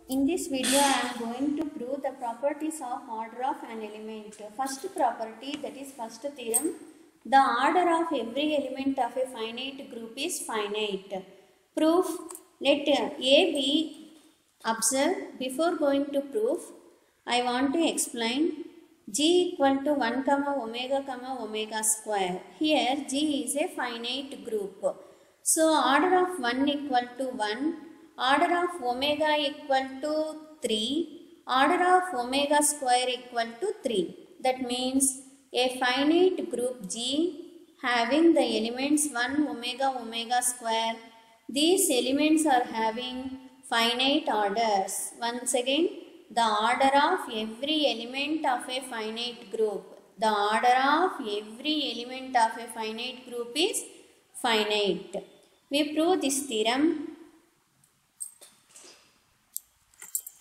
In this video I am going to prove the properties of order of an element. First property, that is first theorem, the order of every element of a finite group is finite. Proof, let A be observed. Before going to proof, I want to explain G equal to 1 omega square. Here G is a finite group. So order of 1 equal to 1, order of omega equal to 3, order of omega square equal to 3. That means a finite group G having the elements 1 omega square. These elements are having finite orders. Once again, the order of every element of a finite group. The order of every element of a finite group is finite. We prove this theorem.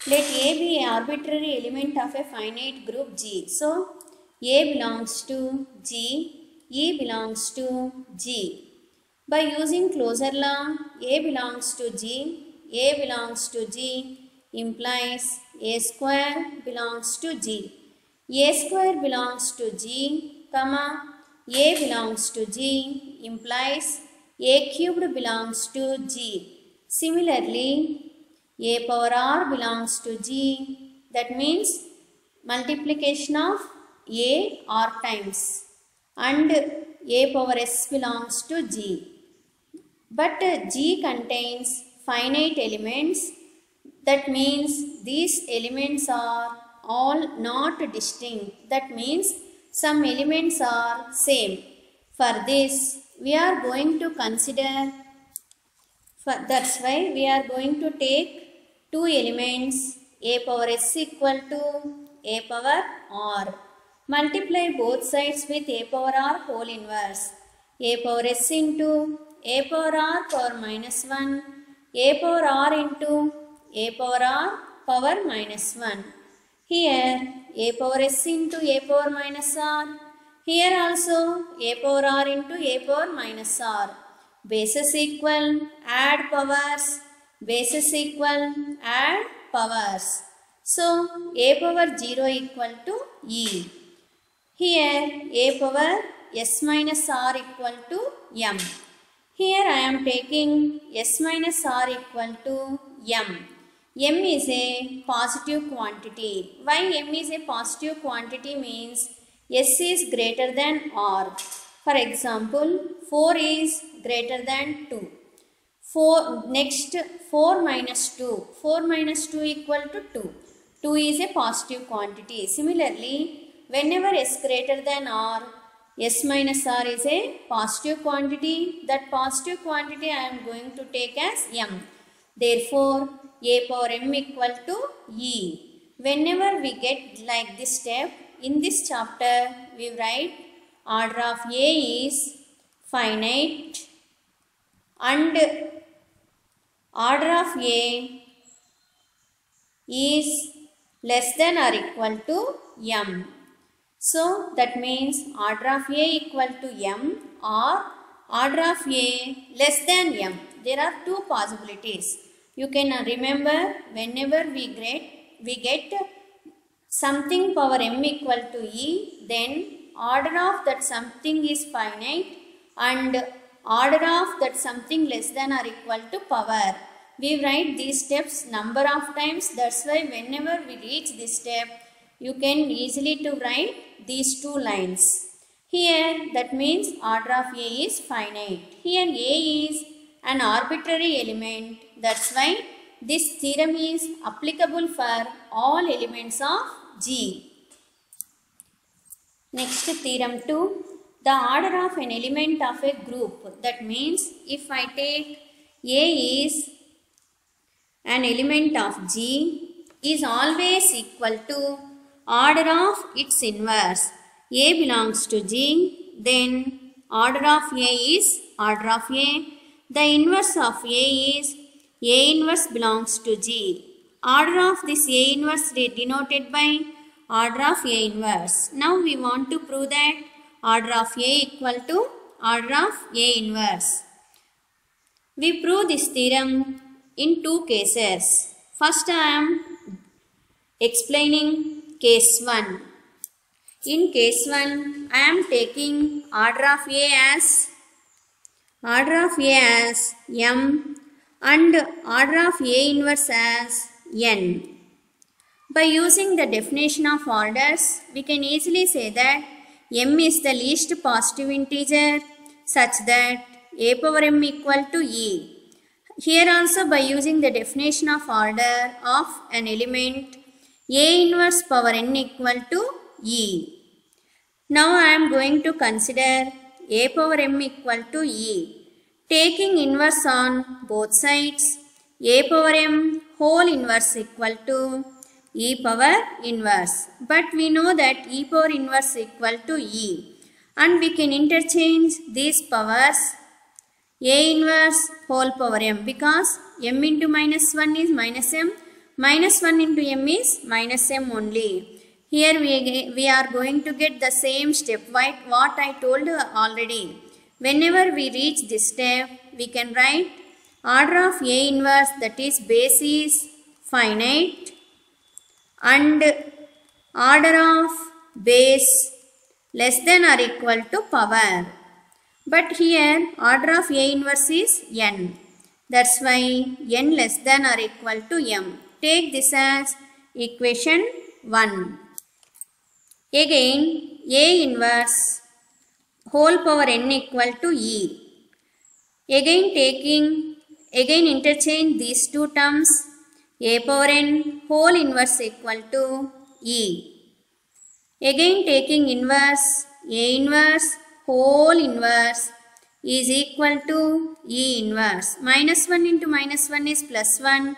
Let A be an arbitrary element of a finite group G. So, A belongs to G, E belongs to G. By using closure law, A belongs to G, A belongs to G implies A square belongs to G. A square belongs to G, comma, A belongs to G implies A cubed belongs to G. Similarly, A power R belongs to G. That means multiplication of A R times. And A power S belongs to G. But G contains finite elements. That means these elements are all not distinct. That means some elements are same. For this, we are going to consider, that's why we are going to take two elements, A power S equal to A power R. Multiply both sides with A power R whole inverse. A power S into A power R power minus 1. A power R into A power R power minus 1. Here A power S into A power minus R. Here also A power R into A power minus R. Bases equal, add powers. Bases equal, add powers. So A power 0 equal to E. Here A power S minus R equal to M. Here I am taking S minus R equal to M. M is a positive quantity. Why M is a positive quantity means S is greater than R. For example, 4 is greater than 2. 4 minus 2. 4 minus 2 equal to 2. 2 is a positive quantity. Similarly, whenever S greater than R, S minus R is a positive quantity. That positive quantity I am going to take as M. Therefore, A power M equal to E. Whenever we get like this step, in this chapter we write order of A is finite and order of A is less than or equal to M. So that means order of A equal to M or order of A less than M. There are two possibilities. You can remember whenever we get something power M equal to E, then order of that something is finite and order of that something less than or equal to power. We write these steps number of times. That's why whenever we reach this step, you can easily to write these two lines. Here that means order of A is finite. Here A is an arbitrary element. That's why this theorem is applicable for all elements of G. Next theorem 2. The order of an element of a group. That means if I take A is an element of G is always equal to order of its inverse. A belongs to G, then order of A is order of A. The inverse of A is A inverse belongs to G. Order of this A inverse is denoted by order of A inverse. Now we want to prove that order of A equal to order of A inverse. We prove this theorem in two cases. First I am explaining case 1. In case 1, I am taking order of A as M and order of A inverse as N. By using the definition of orders, we can easily say that M is the least positive integer such that A power M equal to E. Here also by using the definition of order of an element, A inverse power N equal to E. Now I am going to consider A power M equal to E. Taking inverse on both sides, A power M whole inverse equal to E power inverse. But we know that E power inverse equal to E. And we can interchange these powers A inverse whole power M, because M into minus 1 is minus M. Minus 1 into M is minus M only. Here we are going to get the same step, what I told already. Whenever we reach this step, we can write order of A inverse, that is base is finite, and order of base less than or equal to power. But here order of A inverse is N. That's why N less than or equal to M. Take this as equation 1. Again A inverse whole power N equal to E. Again interchange these two terms. A power N whole inverse equal to E. Again taking inverse, A inverse whole inverse is equal to E inverse. Minus 1 into minus 1 is plus 1,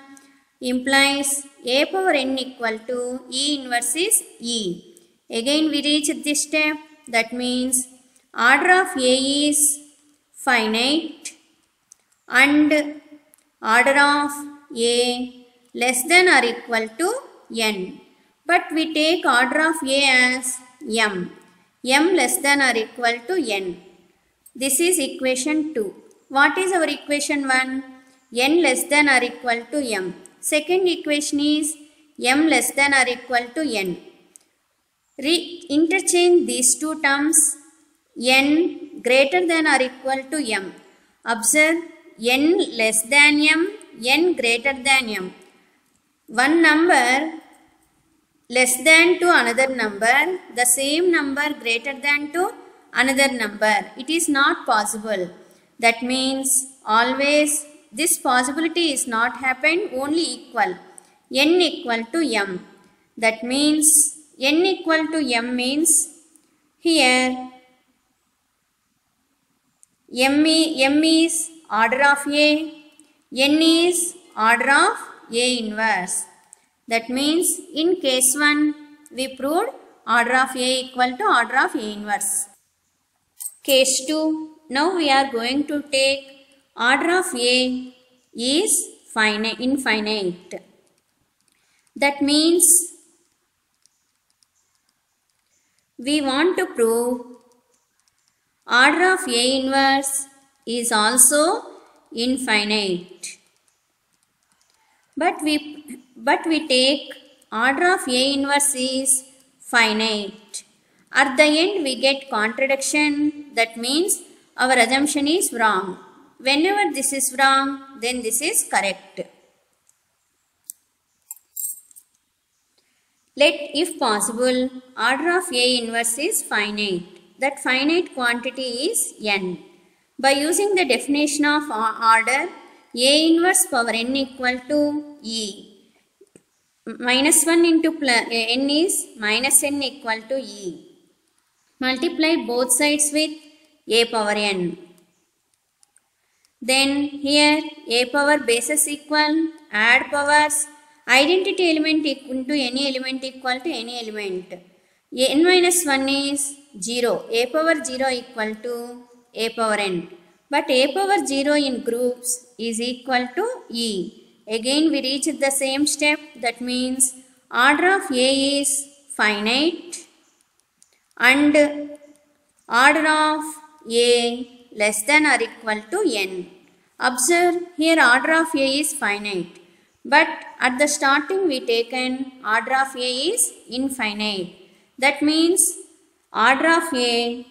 implies A power N equal to E inverse is E. Again we reach this step, that means order of A is finite and order of A less than or equal to N. But we take order of A as M. M less than or equal to N. This is equation 2. What is our equation 1? N less than or equal to M. Second equation is M less than or equal to N. Interchange these two terms. N greater than or equal to M. Observe N less than M, N greater than M. One number less than to another number, the same number greater than to another number. It is not possible. That means always this possibility is not happen, only equal. N equal to M. That means N equal to M means here M is order of A, N is order of A inverse. That means in case 1 we proved order of A equal to order of A inverse. Case 2, now we are going to take order of A is infinite. That means we want to prove order of A inverse is also infinite. But we take order of A inverse is finite. At the end we get contradiction. That means our assumption is wrong. Whenever this is wrong, then this is correct. Let, if possible, order of A inverse is finite. That finite quantity is N. By using the definition of order, A inverse power N equal to E. Minus 1 into N is minus N equal to E. Multiply both sides with A power N. Then here A power bases equal, add powers, identity element into any element equal to any element. N minus 1 is 0. A power 0 equal to A power N. But A power 0 in groups is equal to E. Again we reach the same step. That means order of A is finite and order of A less than or equal to N. Observe here order of A is finite. But at the starting we taken order of A is infinite. That means order of A,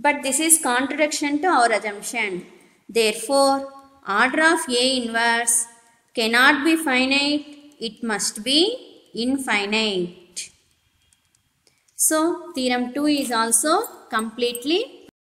but this is contradiction to our assumption. Therefore, order of A inverse cannot be finite, it must be infinite. So, theorem 2 is also completely